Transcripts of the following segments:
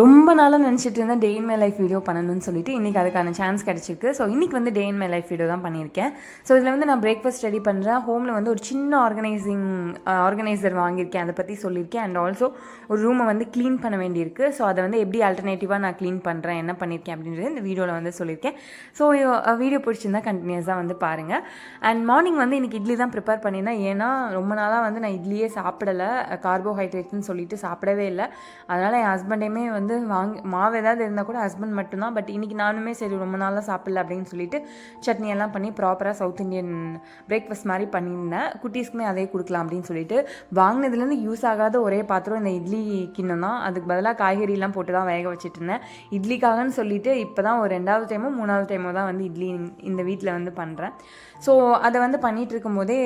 ரொம்ப நாளாக நினச்சிட்டு இருந்தேன் டே இன் மை லைஃப் வீடியோ பண்ணணும்னு சொல்லிட்டு இன்றைக்கி அதுக்கான சான்ஸ் கிடச்சிருக்கு. ஸோ இன்றைக்கி வந்து டே இன் மை லைஃப் வீடியோ தான் பண்ணியிருக்கேன். ஸோ இதில் வந்து நான் பிரேக்ஃபாஸ்ட் ரெடி பண்ணுறேன். ஹோமில் வந்து ஒரு சின்ன ஆர்கனைசர் வாங்கியிருக்கேன், அதை பற்றி சொல்லியிருக்கேன். அண்ட் ஆல்சோ ஒரு ரூமை வந்து க்ளீன் பண்ண வேண்டியிருக்கு. ஸோ அதை வந்து எப்படி ஆல்டர்னேட்டிவாக நான் க்ளீன் பண்ணுறேன், என்ன பண்ணியிருக்கேன் அப்படின்றது இந்த வீடியோவில் வந்து சொல்லியிருக்கேன். ஸோ வீடியோ பிடிச்சிருந்தா கண்டினியூஸாக வந்து பாருங்கள். அண்ட் மார்னிங் வந்து இன்றைக்கி இட்லி தான் ப்ரிப்பேர் பண்ணியிருந்தேன். ஏன்னா ரொம்ப நாளாக வந்து நான் இட்லியே சாப்பிடலை, கார்போஹைட்ரேட்னு சொல்லிட்டு சாப்பிடவே இல்லை. அதனால் என் ஹஸ்பண்டையுமே வந்து மாவு ஏதாவது இருந்தால் கூட ஹஸ்பண்ட் மட்டும்தான். பட் இன்றைக்கி நானுமே சரி ரொம்ப நாளாக சாப்பிடல அப்படின்னு சொல்லிட்டு சட்னி எல்லாம் பண்ணி ப்ராப்பராக சவுத் இந்தியன் பிரேக்ஃபாஸ்ட் மாதிரி பண்ணியிருந்தேன். குட்டீஸ்க்குமே அதே கொடுக்கலாம் அப்படின்னு சொல்லிட்டு வாங்கினதுலேருந்து யூஸ் ஆகாத ஒரே பாத்திரம் இந்த இட்லி கிண்ணம் தான். அதுக்கு பதிலாக காய்கறிலாம் போட்டு தான் வேக வச்சுட்டு இருந்தேன் இட்லிக்காகன்னு சொல்லிட்டு. இப்போ தான் ஒரு 2வது டைமோ 3வது டைமோ தான் வந்து இட்லி இந்த வீட்டில் வந்து பண்ணுறேன். ஸோ அதை வந்து பண்ணிகிட்டு இருக்கும்போதே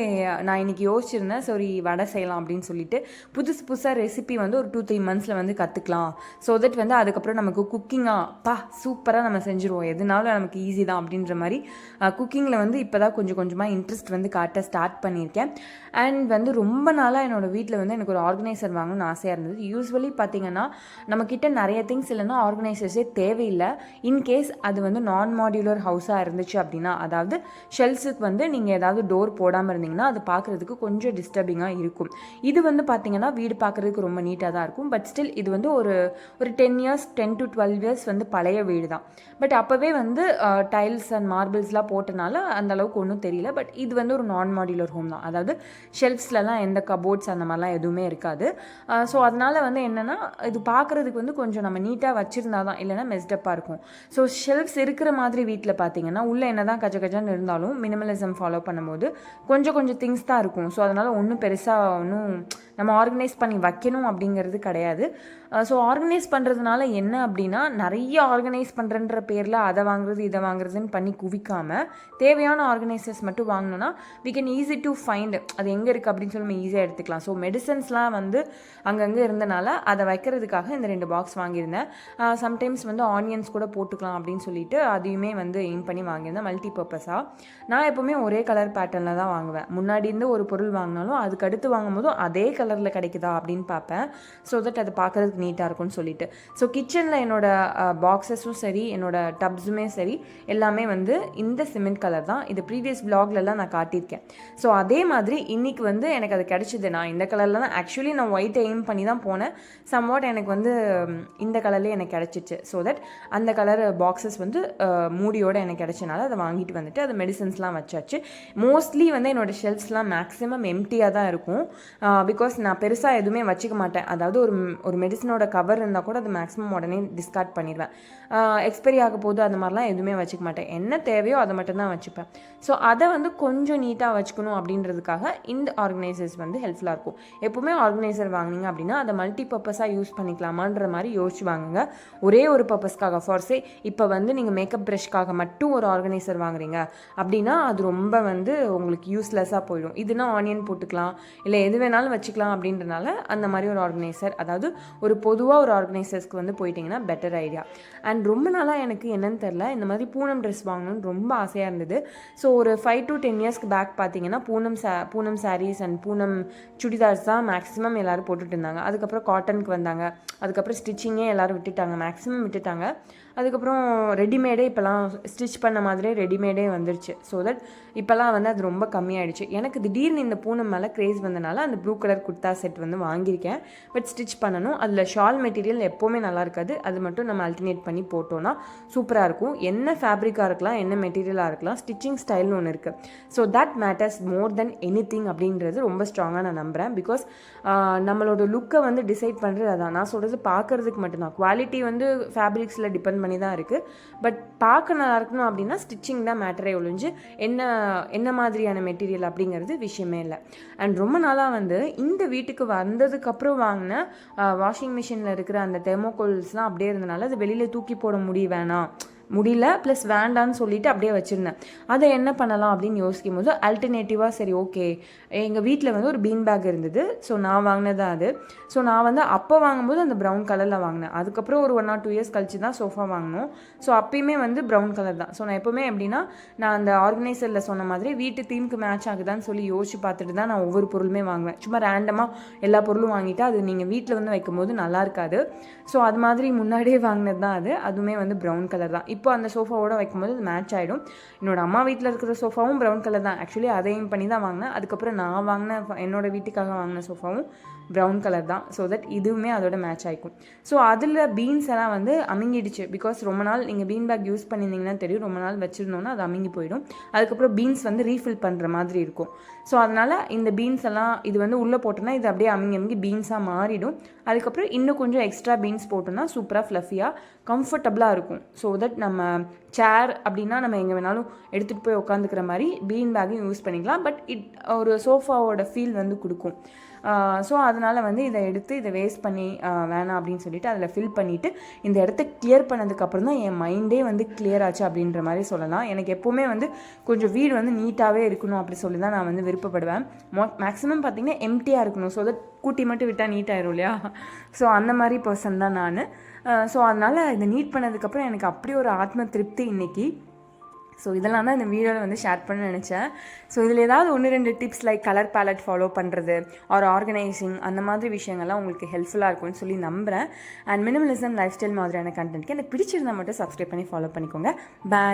நான் இன்றைக்கி யோசிச்சிருந்தேன், சரி வடை செய்யலாம் அப்படின்னு சொல்லிட்டு. புதுசாக ரெசிபி வந்து ஒரு 2-3 மந்த்ஸில் வந்து கற்றுக்கலாம். ஸோ தட் வந்து அதுக்கப்புறம் நமக்கு குக்கிங்காக சூப்பராக நம்ம செஞ்சுருவோம், எதுனாலும் நமக்கு ஈஸி தான் அப்படின்ற மாதிரி குக்கிங்கில் வந்து இப்போ தான் கொஞ்சம் கொஞ்சமாக இன்ட்ரெஸ்ட் வந்து காட்ட ஸ்டார்ட் பண்ணியிருக்கேன். அண்ட் வந்து ரொம்ப நாளாக என்னோடய வீட்டில் வந்து எனக்கு ஒரு ஆர்கனைசர் வாங்கணும்னு ஆசையாக இருந்தது. யூஸ்வலி பார்த்திங்கன்னா நம்மக்கிட்ட நிறைய திங்ஸ் இல்லைன்னா ஆர்கனைசர்ஸே தேவையில்லை. இன்கேஸ் அது வந்து நான் மாடியுலர் ஹவுஸாக இருந்துச்சு அப்படின்னா, அதாவது ஷெல்ஸுக்கு வந்து நீங்கள் ஏதாவது டோர் போடாமல் இருந்தீங்கன்னா அது பார்க்குறதுக்கு கொஞ்சம் டிஸ்டர்பிங்காக இருக்கும். இது வந்து பார்த்திங்கன்னா வீடு பார்க்குறதுக்கு ரொம்ப நீட்டாக தான் இருக்கும். பட் ஸ்டில் இது வந்து ஒரு 10 to 12 இயர்ஸ் வந்து பழைய வீடு தான். பட் அப்போவே வந்து டைல்ஸ் அண்ட் மார்பிள்ஸ்லாம் போட்டனால அந்தளவுக்கு ஒன்றும் தெரியல. பட் இது வந்து ஒரு நான் மாடியுலர் ஹோம் தான், அதாவது ஷெல்ஃப்ஸ்லலாம் எந்த கபோர்ட்ஸ் அந்த மாதிரிலாம் எதுவுமே இருக்காது. ஸோ அதனால் வந்து என்னென்னா இது பார்க்குறதுக்கு வந்து கொஞ்சம் நம்ம நீட்டாக வச்சுருந்தா தான், இல்லைனா மெஸ்டப்பாக இருக்கும். ஸோ ஷெல்ஃப்ஸ் இருக்கிற மாதிரி வீட்டில் பார்த்திங்கன்னா உள்ளே என்ன தான் கஜன்னு இருந்தாலும் மினிமலிசம் ஃபாலோ பண்ணும்போது கொஞ்சம் திங்ஸ் தான் இருக்கும். ஸோ அதனால் ஒன்றும் பெருசாக ஒன்றும் நம்ம ஆர்கனைஸ் பண்ணி வைக்கணும் அப்படிங்கிறது கிடையாது. ஸோ ஆர்கனைஸ் பண்ணுறதுனால என்ன அப்படின்னா, நிறைய ஆர்கனைஸ் பண்ணுறன்ற பேரில் அதை வாங்குறது இதை வாங்குறதுன்னு பண்ணி குவிக்காமல் தேவையான ஆர்கனைசர்ஸ் மட்டும் வாங்கினோன்னா we can easy to find அது எங்கே இருக்குது அப்படின்னு சொல்லி நம்ம ஈஸியாக எடுத்துக்கலாம். ஸோ மெடிசன்ஸ்லாம் வந்து அங்கங்கே இருந்தனால அதை வைக்கிறதுக்காக இந்த 2 பாக்ஸ் வாங்கியிருந்தேன். சம்டைம்ஸ் வந்து ஆனியன்ஸ் கூட போட்டுக்கலாம் அப்படின்னு சொல்லிட்டு அதையுமே வந்து எய்ம் பண்ணி வாங்கியிருந்தேன் மல்டி பர்பஸாக. நான் எப்போவுமே ஒரே கலர் பேட்டர்னில் தான் வாங்குவேன். முன்னாடி இருந்து ஒரு பொருள் வாங்கினாலும் அதுக்கு அடுத்து வாங்கும்போதும் அதே கலரில் கிடைக்குதா அப்படின்னு பார்ப்பேன். ஸோ தட் அது பார்க்குறதுக்கு நீட்டாக இருக்கும்னு சொல்லிட்டு. ஸோ கிச்சனில் என்னோடய பாக்ஸஸும் சரி என்னோட டப்ஸுமே சரி எல்லாமே வந்து இந்த சிமெண்ட் கலர் தான். இது ப்ரீவியஸ் வ்ளாக்லலாம் நான் காட்டியிருக்கேன். ஸோ அதே மாதிரி இன்றைக்கி வந்து எனக்கு அது கிடச்சிது. நான் இந்த கலரில் தான் ஆக்சுவலி நான் ஒயிட் எய்ம் பண்ணி தான் போனேன். சம்வாட் எனக்கு வந்து இந்த கலர்லேயே எனக்கு கிடச்சிச்சு. ஸோ தட் அந்த கலர் பாக்ஸஸ் வந்து மூடியோடு எனக்கு கிடச்சனால அதை வாங்கிட்டு வந்துட்டு அது மெடிசன்ஸ்லாம் வச்சாச்சு. மோஸ்ட்லி வந்து என்னோடய ஷெல்ஃப்ஸ்லாம் மேக்ஸிமம் எம்டியாக தான் இருக்கும். பிகாஸ் நான் பெருசாக எதுவுமே வச்சுக்க மாட்டேன். அதாவது ஒரு மெடிசனோட கவர் இருந்தால் கூட அது மேக்ஸிமம் உடனே டிஸ்கார்ட் பண்ணிடுவேன். எக்ஸ்பைரி ஆக போது அந்த மாதிரிலாம் எதுவுமே வச்சுக்க மாட்டேன். என்ன தேவையோ அதை மட்டும்தான் வச்சுப்பேன். ஸோ அதை வந்து கொஞ்சம் நீட்டாக வச்சுக்கணும் அப்படின்றதுக்காக இந்த ஆர்கனைசர்ஸ் வந்து ஹெல்ப்ஃபுல்லாக இருக்கும். எப்போவுமே ஆர்கனைசர் வாங்கினீங்க அப்படின்னா அதை மல்டி பர்பஸாக யூஸ் பண்ணிக்கலாமான்ற மாதிரி யோசிச்சு வாங்குங்க. ஒரே ஒரு பர்பஸ்க்காக ஃபார்ஸே இப்போ வந்து நீங்கள் மேக்கப் ப்ரஷ்க்காக மட்டும் ஒரு ஆர்கனைசர் வாங்குறீங்க அப்படின்னா அது ரொம்ப வந்து உங்களுக்கு யூஸ்லெஸ்ஸாக போயிடும். இதுனா ஆனியன் போட்டுக்கலாம், இல்லை எது வேணாலும் வச்சுக்கலாம் அப்படின்றனால அந்த மாதிரி ஒரு ஆர்கனைசர், அதாவது ஒரு பொதுவாக ஒரு ஆர்கனைசர்ஸ்க்கு வந்து போயிட்டிங்கன்னா பெட்டர் ஐடியா. அண்ட் ரொம்ப நாளாக எனக்கு என்னன்னு தெரில, இந்த மாதிரி பூனம் ட்ரெஸ் வாங்கணும்னு ரொம்ப ஆசையாக இருந்தது. ஸோ ஒரு 5 to 10 இயர்ஸ்க்கு பேக் பார்த்தீங்கன்னா பூனம் சாரீஸ் அண்ட் பூனம் சுடிதார்ஸ் தான் மேக்ஸிமம் எல்லோரும் போட்டுட்டு இருந்தாங்க. அதுக்கப்புறம் காட்டனுக்கு வந்தாங்க. அதுக்கப்புறம் ஸ்டிச்சிங்கே எல்லோரும் விட்டுட்டாங்க, மேக்ஸிமம் விட்டுட்டாங்க. அதுக்கப்புறம் ரெடிமேடே இப்போலாம் ஸ்டிச் பண்ண மாதிரியே ரெடிமேடே வந்துருச்சு. ஸோ தட் இப்போலாம் வந்து அது ரொம்ப கம்மியாயிடுச்சு. எனக்கு திடீர்னு இந்த பூனம் மேலே க்ரேஸ் வந்தனால அந்த ப்ளூ கலர் குர்த்தா செட் வந்து வாங்கியிருக்கேன். பட் ஸ்டிச் பண்ணணும். அதில் ஷால் மெட்டீரியல் எப்போவுமே நல்லா இருக்காது. அது மட்டும் நம்ம அல்டர்னேட் பண்ணி போட்டோன்னா சூப்பராக இருக்கும். என்ன ஃபேப்ரிக்காக இருக்கலாம், என்ன மெட்டீரியலாக இருக்கலாம், ஸ்டிச்சிங் ஸ்டைல்னு ஒன்று இருக்குது. So that matters more then anything அப்படின்றது ரொம்ப ஸ்ட்ராங்காக நான் நம்புகிறேன். பிகாஸ் நம்மளோட லுக்கை வந்து டிசைட் பண்ணுறது அதான். நான் சொல்கிறது பார்க்குறதுக்கு மட்டும்தான். குவாலிட்டி வந்து ஃபேப்ரிக்ஸில் டிபெண்ட் பண்ணி தான் இருக்குது. பட் பார்க்க நல்லா இருக்கணும் அப்படின்னா ஸ்டிச்சிங் தான் மேட்டரே ஒழிஞ்சு என்ன மாதிரியான மெட்டீரியல் அப்படிங்கிறது விஷயமே இல்லை. அண்ட் ரொம்ப நாளாக வந்து இந்த வீட்டுக்கு வந்ததுக்கப்புறம் வாங்கின வாஷிங் மிஷினில் இருக்கிற அந்த தெர்மோகோல்ஸ்லாம் அப்படியே இருந்தனால அது வெளியில் தூக்கி போட வேணாம் முடியல ப்ளஸ் வேண்டான்னு சொல்லிட்டு அப்படியே வச்சுருந்தேன். அதை என்ன பண்ணலாம் அப்படின்னு யோசிக்கும் போது ஆல்டர்னேட்டிவாக சரி ஓகே, எங்கள் வீட்டில் வந்து ஒரு பீன் பேக் இருந்தது. ஸோ நான் வாங்கினது அது. ஸோ நான் வந்து அப்போ வாங்கும்போது அந்த ப்ரௌன் கலரில் வாங்கினேன். அதுக்கப்புறம் ஒரு 1 or 2 இயர்ஸ் கழிச்சு தான் சோஃபா வாங்கினோம். ஸோ அப்பயுமே வந்து ப்ரௌன் கலர் தான். ஸோ நான் எப்போவுமே எப்படின்னா, நான் அந்த ஆர்கனைசரில் சொன்ன மாதிரி வீட்டு தீமுக்கு மேட்ச் ஆகுதான்னு சொல்லி யோசிச்சு பார்த்துட்டு தான் நான் ஒவ்வொரு பொருளுமே வாங்குவேன். சும்மா ரேண்டமாக எல்லா பொருளும் வாங்கிட்டு அது நீங்கள் வீட்டில் வந்து வைக்கும்போது நல்லா இருக்காது. ஸோ அது மாதிரி முன்னாடியே வாங்கினது தான் அது. அதுவுமே வந்து ப்ரௌன் கலர் தான். இப்போ அந்த சோஃபாவோட வைக்கும்போது அது மேட்ச் ஆகிடும். என்னோட அம்மா வீட்டில் இருக்கிற சோஃபாவும் ப்ரௌன் கலர் தான். ஆக்சுவலி அதையும் பண்ணி தான் வாங்கினேன். அதுக்கப்புறம் நான் வாங்கின என்னோட வீட்டுக்காக வாங்கின சோஃபாவும் ப்ரௌன் கலர் தான். ஸோ தட் இதுவுமே அதோட மேட்ச் ஆகிக்கும். ஸோ அதில் பீன்ஸ் எல்லாம் வந்து அமுங்கிடுச்சு. பிகாஸ் ரொம்ப நாள் நீங்கள் பீன் பேக் யூஸ் பண்ணியிருந்தீங்கன்னா தெரியும், ரொம்ப நாள் வச்சுருந்தோன்னா அது அமுங்கி போயிடும். அதுக்கப்புறம் பீன்ஸ் வந்து ரீஃபில் பண்ணுற மாதிரி இருக்கும். ஸோ அதனால் இந்த பீன்ஸ் எல்லாம் இது வந்து உள்ளே போட்டோன்னா இது அப்படியே அமுங்கி பீன்ஸாக மாறிடும். அதுக்கப்புறம் இன்னும் கொஞ்சம் எக்ஸ்ட்ரா பீன்ஸ் போட்டோன்னா சூப்பராக ஃப்ளஃபியாக கம்ஃபர்டபுளாக இருக்கும். ஸோ தட் நம்ம சேர் அப்படின்னா நம்ம எங்கே வேணாலும் எடுத்துகிட்டு போய் உட்காந்துக்கிற மாதிரி பீன் பேக்கையும் யூஸ் பண்ணிக்கலாம். பட் ஒரு சோஃபாவோட ஃபீல் வந்து கொடுக்கும். ஸோ அதனால் வந்து இதை எடுத்து இதை வேஸ்ட் பண்ணி வேணாம் அப்படின்னு சொல்லிட்டு அதில் ஃபில் பண்ணிவிட்டு இந்த இடத்த கிளியர் பண்ணதுக்கப்புறம் தான் என் மைண்டே வந்து கிளியர் ஆச்சு அப்படின்ற மாதிரி சொல்லலாம். எனக்கு எப்போவுமே வந்து கொஞ்சம் வீடு வந்து நீட்டாகவே இருக்கணும் அப்படி சொல்லி தான் நான் வந்து விருப்பப்படுவேன். மேக்ஸிமம் பார்த்திங்கன்னா எம்டியாக இருக்கணும். ஸோ தட் கூட்டி மட்டும் விட்டால் நீட்டாயிரும் இல்லையா? ஸோ அந்த மாதிரி பர்சன் தான் நான். ஸோ அதனால் இதை நீட் பண்ணதுக்கப்புறம் எனக்கு அப்படி ஒரு ஆத்ம திருப்தி இன்றைக்கி. ஸோ இதெல்லாம் தான் இந்த வீடியோவில் வந்து ஷேர் பண்ண நினச்சேன். ஸோ இதில் ஏதாவது 1-2 tips like colour ballot follow பண்ணுறது ஆர் ஆர்கனைசிங் அந்த மாதிரி விஷயங்கள்லாம் உங்களுக்கு ஹெல்ப்ஃபுல்லாக இருக்கும்னு சொல்லி நம்புகிறேன். அண்ட் மினிமலிசம் லைஃப் ஸ்டைல் மாதிரியான கண்டென்ட்க்கு எனக்கு பிடிச்சிருந்தால் மட்டும் சப்ஸ்கிரைப் பண்ணி ஃபாலோ பண்ணிக்கோங்க. பாய்.